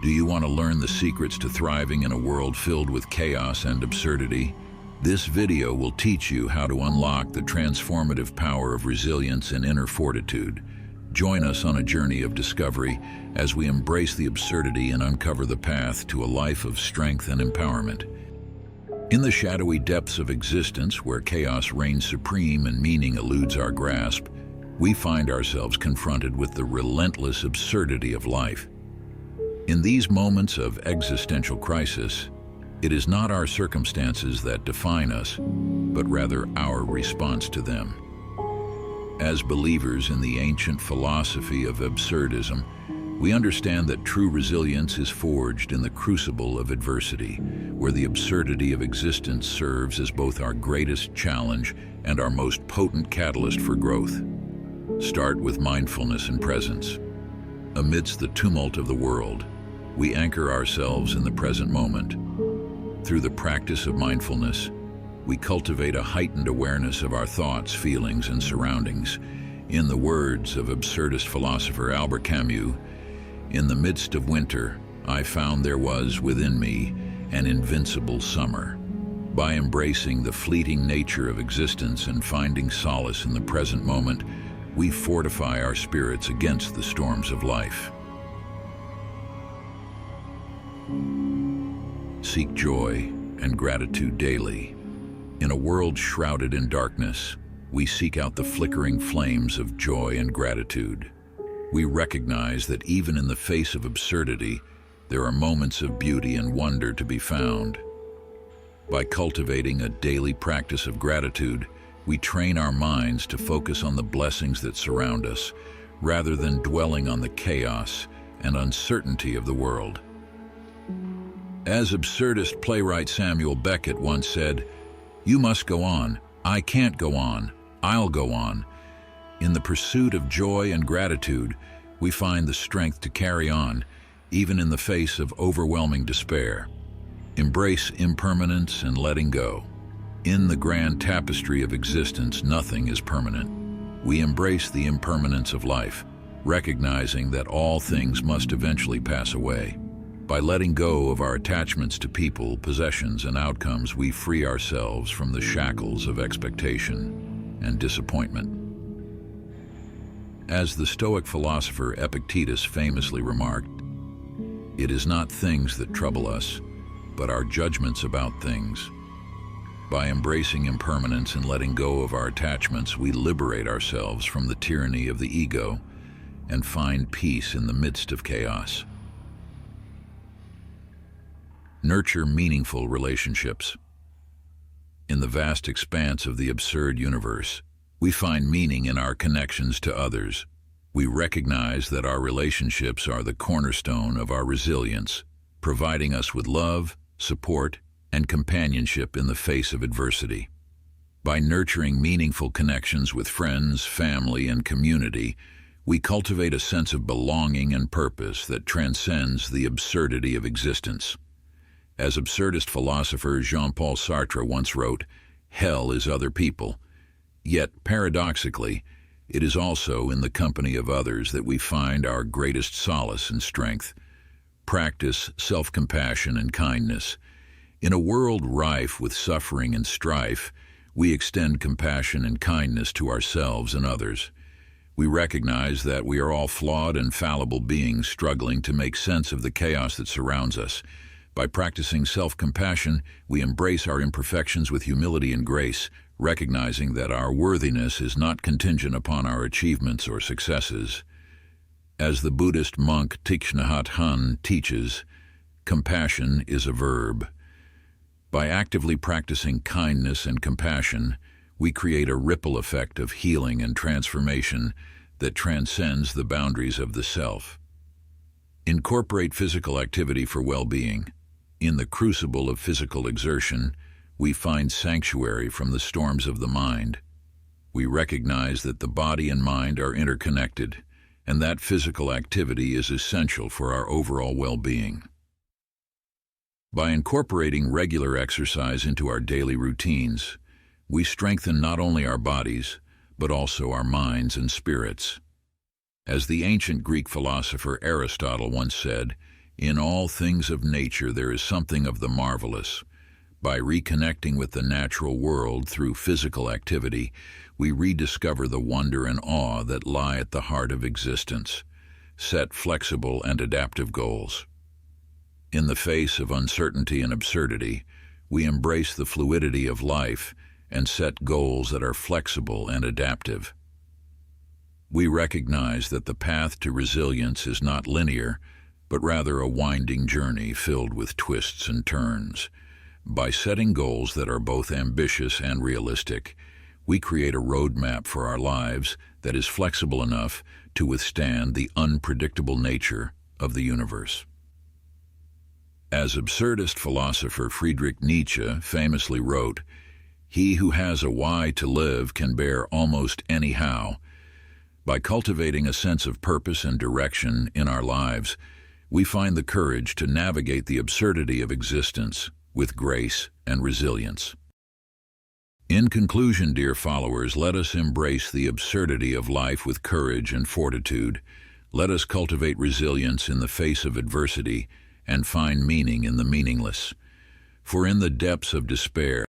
Do you want to learn the secrets to thriving in a world filled with chaos and absurdity? This video will teach you how to unlock the transformative power of resilience and inner fortitude. Join us on a journey of discovery as we embrace the absurdity and uncover the path to a life of strength and empowerment. In the shadowy depths of existence, where chaos reigns supreme and meaning eludes our grasp, we find ourselves confronted with the relentless absurdity of life. In these moments of existential crisis, it is not our circumstances that define us, but rather our response to them. As believers in the ancient philosophy of absurdism, we understand that true resilience is forged in the crucible of adversity, where the absurdity of existence serves as both our greatest challenge and our most potent catalyst for growth. Start with mindfulness and presence. Amidst the tumult of the world, we anchor ourselves in the present moment. Through the practice of mindfulness, we cultivate a heightened awareness of our thoughts, feelings, and surroundings. In the words of absurdist philosopher Albert Camus, "In the midst of winter, I found there was within me an invincible summer." By embracing the fleeting nature of existence and finding solace in the present moment, we fortify our spirits against the storms of life. Seek joy and gratitude daily. In a world shrouded in darkness, we seek out the flickering flames of joy and gratitude. We recognize that even in the face of absurdity, there are moments of beauty and wonder to be found. By cultivating a daily practice of gratitude, we train our minds to focus on the blessings that surround us, rather than dwelling on the chaos and uncertainty of the world. As absurdist playwright Samuel Beckett once said, "You must go on. I can't go on. I'll go on." In the pursuit of joy and gratitude, we find the strength to carry on, even in the face of overwhelming despair. Embrace impermanence and letting go. In the grand tapestry of existence, nothing is permanent. We embrace the impermanence of life, recognizing that all things must eventually pass away. By letting go of our attachments to people, possessions, and outcomes, we free ourselves from the shackles of expectation and disappointment. As the Stoic philosopher Epictetus famously remarked, "It is not things that trouble us, but our judgments about things." By embracing impermanence and letting go of our attachments, we liberate ourselves from the tyranny of the ego and find peace in the midst of chaos. Nurture meaningful relationships. In the vast expanse of the absurd universe, we find meaning in our connections to others. We recognize that our relationships are the cornerstone of our resilience, providing us with love, support, and companionship in the face of adversity. By nurturing meaningful connections with friends, family, and community, we cultivate a sense of belonging and purpose that transcends the absurdity of existence. As absurdist philosopher Jean-Paul Sartre once wrote, "Hell is other people." Yet, paradoxically, it is also in the company of others that we find our greatest solace and strength. Practice self-compassion and kindness. In a world rife with suffering and strife, we extend compassion and kindness to ourselves and others. We recognize that we are all flawed and fallible beings struggling to make sense of the chaos that surrounds us. By practicing self-compassion, we embrace our imperfections with humility and grace, recognizing that our worthiness is not contingent upon our achievements or successes. As the Buddhist monk Thich Nhat Hanh teaches, compassion is a verb. By actively practicing kindness and compassion, we create a ripple effect of healing and transformation that transcends the boundaries of the self. Incorporate physical activity for well-being. In the crucible of physical exertion, we find sanctuary from the storms of the mind. We recognize that the body and mind are interconnected, and that physical activity is essential for our overall well-being. By incorporating regular exercise into our daily routines, we strengthen not only our bodies, but also our minds and spirits. As the ancient Greek philosopher Aristotle once said, In all things of nature there is something of the marvelous. By reconnecting with the natural world through physical activity, we rediscover the wonder and awe that lie at the heart of existence. Set flexible and adaptive goals. In the face of uncertainty and absurdity, we embrace the fluidity of life and set goals that are flexible and adaptive. We recognize that the path to resilience is not linear, but rather a winding journey filled with twists and turns. By setting goals that are both ambitious and realistic, we create a roadmap for our lives that is flexible enough to withstand the unpredictable nature of the universe. As absurdist philosopher Friedrich Nietzsche famously wrote, "He who has a why to live can bear almost any how." By cultivating a sense of purpose and direction in our lives, we find the courage to navigate the absurdity of existence with grace and resilience. In conclusion, dear followers, let us embrace the absurdity of life with courage and fortitude. Let us cultivate resilience in the face of adversity and find meaning in the meaningless. For in the depths of despair,